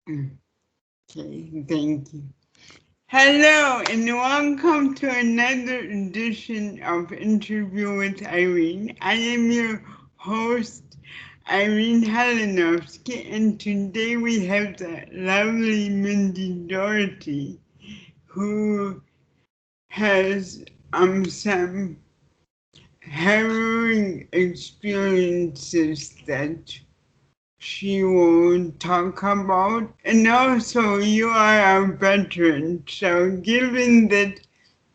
Okay, thank you. Hello, and welcome to another edition of Interview with Irene. I am your host, Irene Helenovsky, and today we have the lovely Mindy Dougherty, who has some harrowing experiences that she will talk about. And also, you are a veteran, so given that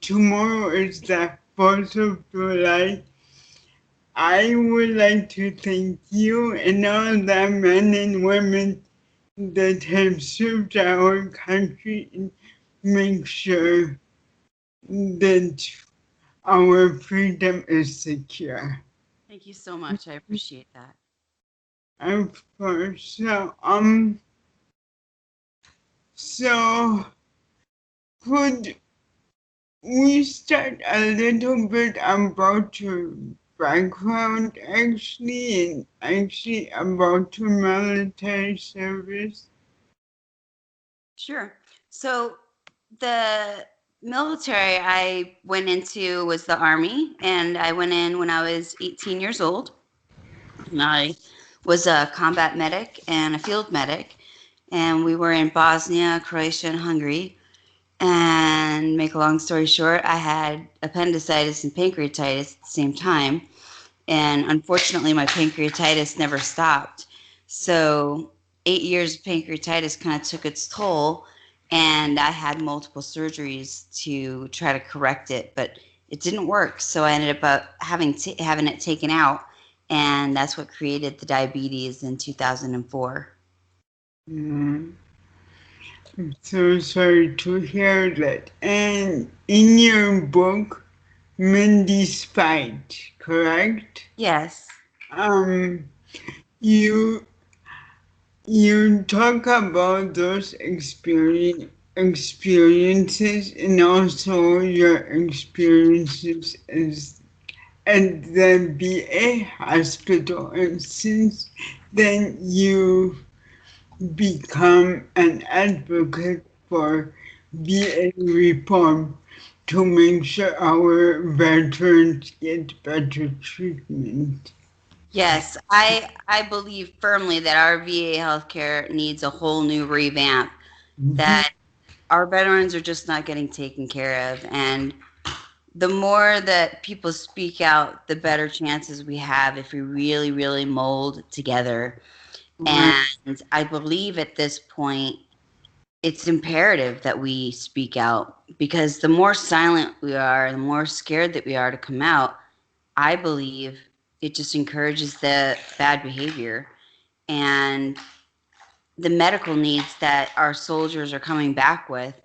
tomorrow is the 4th of July, I would like to thank you and all the men and women that have served our country and make sure that our freedom is secure. Thank you so much. I appreciate that. Of course. So could we start a little bit about your background, actually, and actually about your military service? Sure. So the military I went into was the Army, and I went in when I was 18 years old. And I was a combat medic and a field medic, and we were in Bosnia, Croatia, and Hungary. And make a long story short, I had appendicitis and pancreatitis at the same time. And unfortunately, my pancreatitis never stopped. So 8 years of pancreatitis kind of took its toll, and I had multiple surgeries to try to correct it, but it didn't work. So I ended up having it taken out, and that's what created the diabetes in 2004. Mm, I'm so sorry to hear that. And in your book, Mindy's Fight, correct? Yes. Um, you You talk about those experiences and also your experiences as at the VA hospital, and since then you become an advocate for VA reform to make sure our veterans get better treatment. Yes, I believe firmly that our VA healthcare needs a whole new revamp, Mhm. that our veterans are just not getting taken care of. And the more that people speak out, the better chances we have if we really, really mold together. Right. And I believe at this point, it's imperative that we speak out, because the more silent we are, the more scared that we are to come out, I believe it just encourages the bad behavior. And the medical needs that our soldiers are coming back with,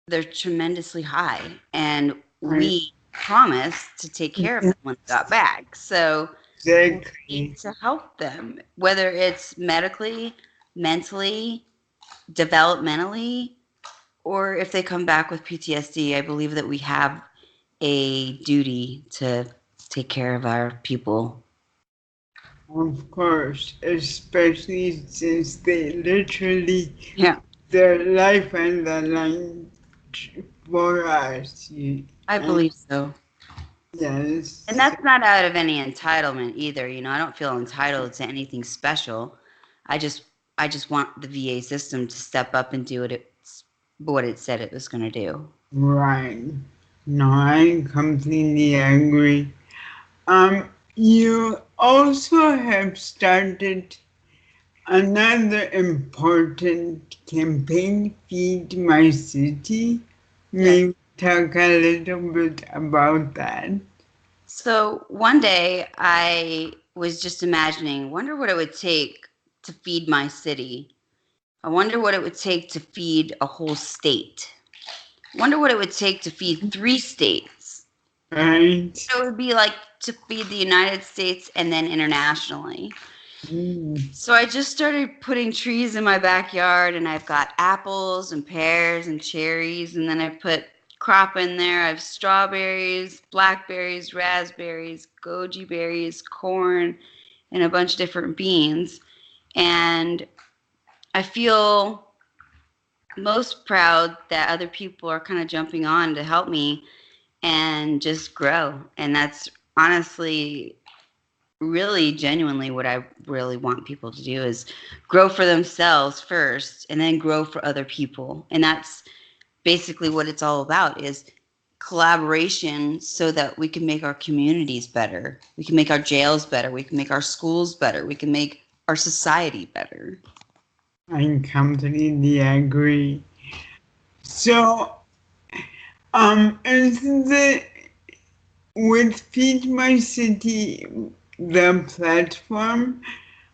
they're tremendously high. And Right. we promised to take care of them when they got back. So we need Exactly. to help them, whether it's medically, mentally, developmentally, or if they come back with PTSD. I believe that we have a duty to take care of our people. Of course, especially since they literally Yeah, their life on the line for us. I And believe so. And yes, that's not out of any entitlement either. I don't feel entitled to anything special. I just I just want the VA system to step up and do what it said it was going to do. right. No, I completely agree. You also have started another important campaign, Feed My City. Yes. Maybe talk a little bit about that. So one day I was just imagining, wonder what it would take to feed my city. I wonder what it would take to feed a whole state. Wonder what it would take to feed 3 states. Right? It would be like to feed the United States and then internationally. Mm. So I just started putting trees in my backyard, and I've got apples and pears and cherries, and then I put crop in there. I have strawberries, blackberries, raspberries, goji berries, corn, and a bunch of different beans. And I feel most proud that other people are kind of jumping on to help me and just grow. And that's honestly really genuinely what I really want people to do is grow for themselves first and then grow for other people. And that's basically what it's all about is collaboration so that we can make our communities better. We can make our jails better. We can make our schools better. We can make our society better. I completely agree. So, is the with Feed My City the platform?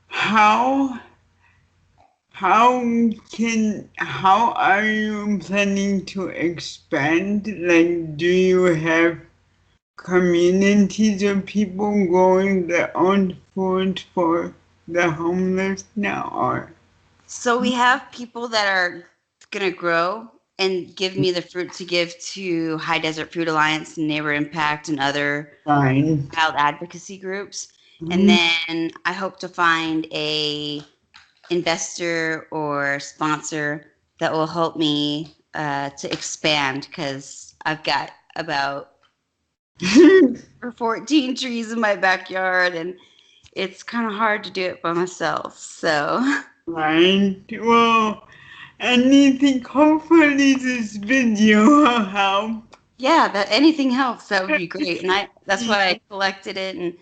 How how are you planning to expand? Like, do you have communities of people growing their own food for the homeless now, or? So we have people that are going to grow and give me the fruit to give to High Desert Food Alliance and Neighbor Impact and other Fine. child advocacy groups. And Mhm. then I hope to find a investor or sponsor that will help me to expand because I've got about 14 trees in my backyard and it's kind of hard to do it by myself. So Right. Well, anything, hopefully this video will help. yeah, that anything helps, that would be great. And that's why I collected it. And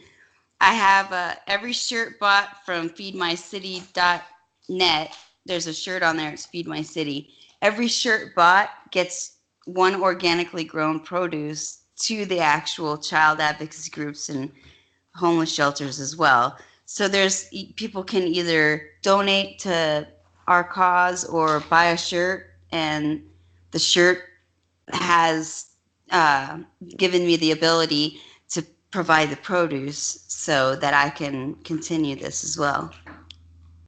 I have every shirt bought from feedmycity.net. There's a shirt on there. It's Feed My City. Every shirt bought gets one organically grown produce to the actual child advocacy groups and homeless shelters as well. So people can either donate to our cause or buy a shirt, and the shirt has uh, given me the ability to provide the produce so that I can continue this as well.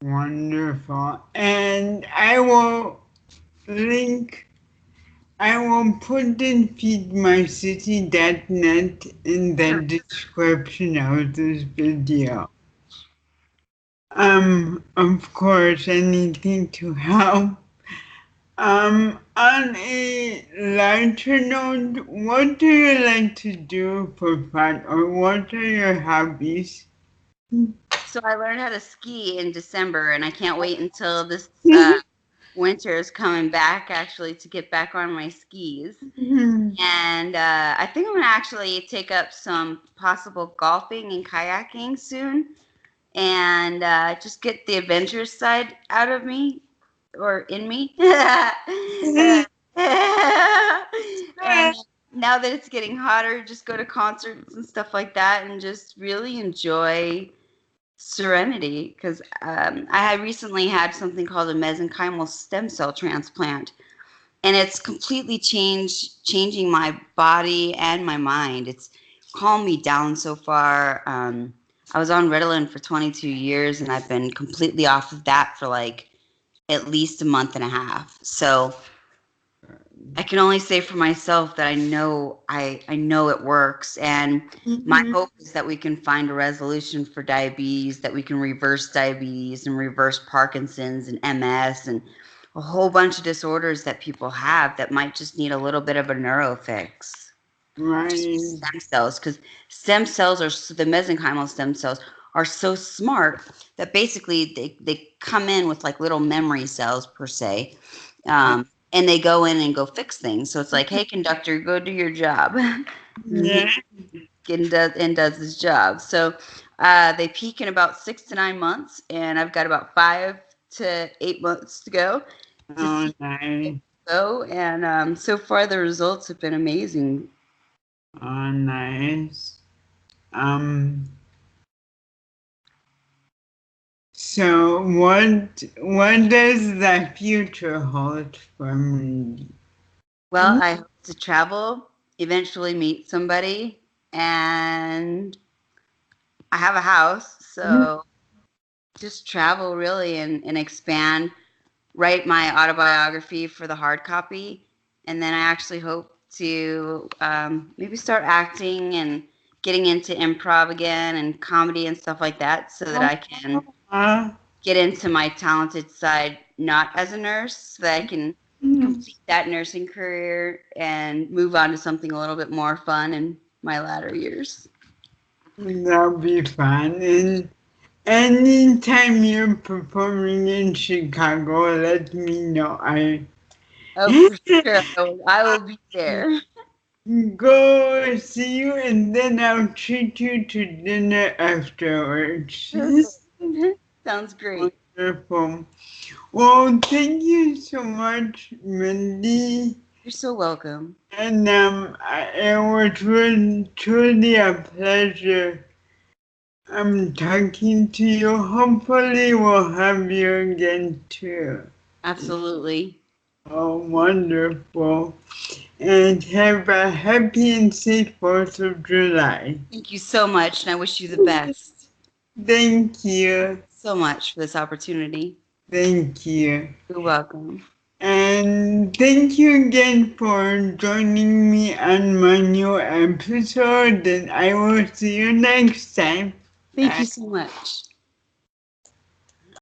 Wonderful. And link, I will put in feedmycity.net in the description of this video. Of course, anything to help. On a lighter note, what do you like to do for fun, or what are your hobbies? So I learned how to ski in December, and I can't wait until this winter is coming back actually to get back on my skis. And I think I'm going to actually take up some possible golfing and kayaking soon and just get the adventurous side out of me or in me. And now that it's getting hotter, just go to concerts and stuff like that and just really enjoy serenity because I had recently had something called a mesenchymal stem cell transplant, and it's completely changing my body and my mind. It's calmed me down so far. I was on Ritalin for 22 years, and I've been completely off of that for like at least a month and a half. So I can only say for myself that I know it works, and my hope is that we can find a resolution for diabetes, that we can reverse diabetes and reverse Parkinson's and MS and a whole bunch of disorders that people have that might just need a little bit of a neuro fix. Right. Stem cells, because stem cells are the mesenchymal stem cells are so smart that basically they come in with like little memory cells per se. And they go in and go fix things. So it's like, hey, conductor, go do your job. Yeah. and does his job. So they peak in about 6 to 9 months, and I've got about 5 to 8 months to go. Oh, nice. And so far the results have been amazing. Oh, nice. So what does the future hold for me? Well, I hope to travel, eventually meet somebody, and I have a house, so just travel really and expand, write my autobiography for the hard copy, and then I actually hope to maybe start acting and getting into improv again and comedy and stuff like that so that I can Uh, get into my talented side, not as a nurse, so that I can complete that nursing career and move on to something a little bit more fun in my latter years. That'll be fun. And anytime you're performing in Chicago, let me know. Oh, for sure. I will be there. Go see you, and then I'll treat you to dinner afterwards. Perfect. Sounds great. Wonderful. Well, thank you so much, Mindy. You're so welcome. And it was truly a pleasure. I'm talking to you. Hopefully, we'll have you again too. Absolutely. Oh, wonderful. And have a happy and safe 4th of July. Thank you so much, and I wish you the best. Thank you. So much for this opportunity. Thank you. You're welcome. And thank you again for joining me on my new episode. And I will see you next time. Thank you so much.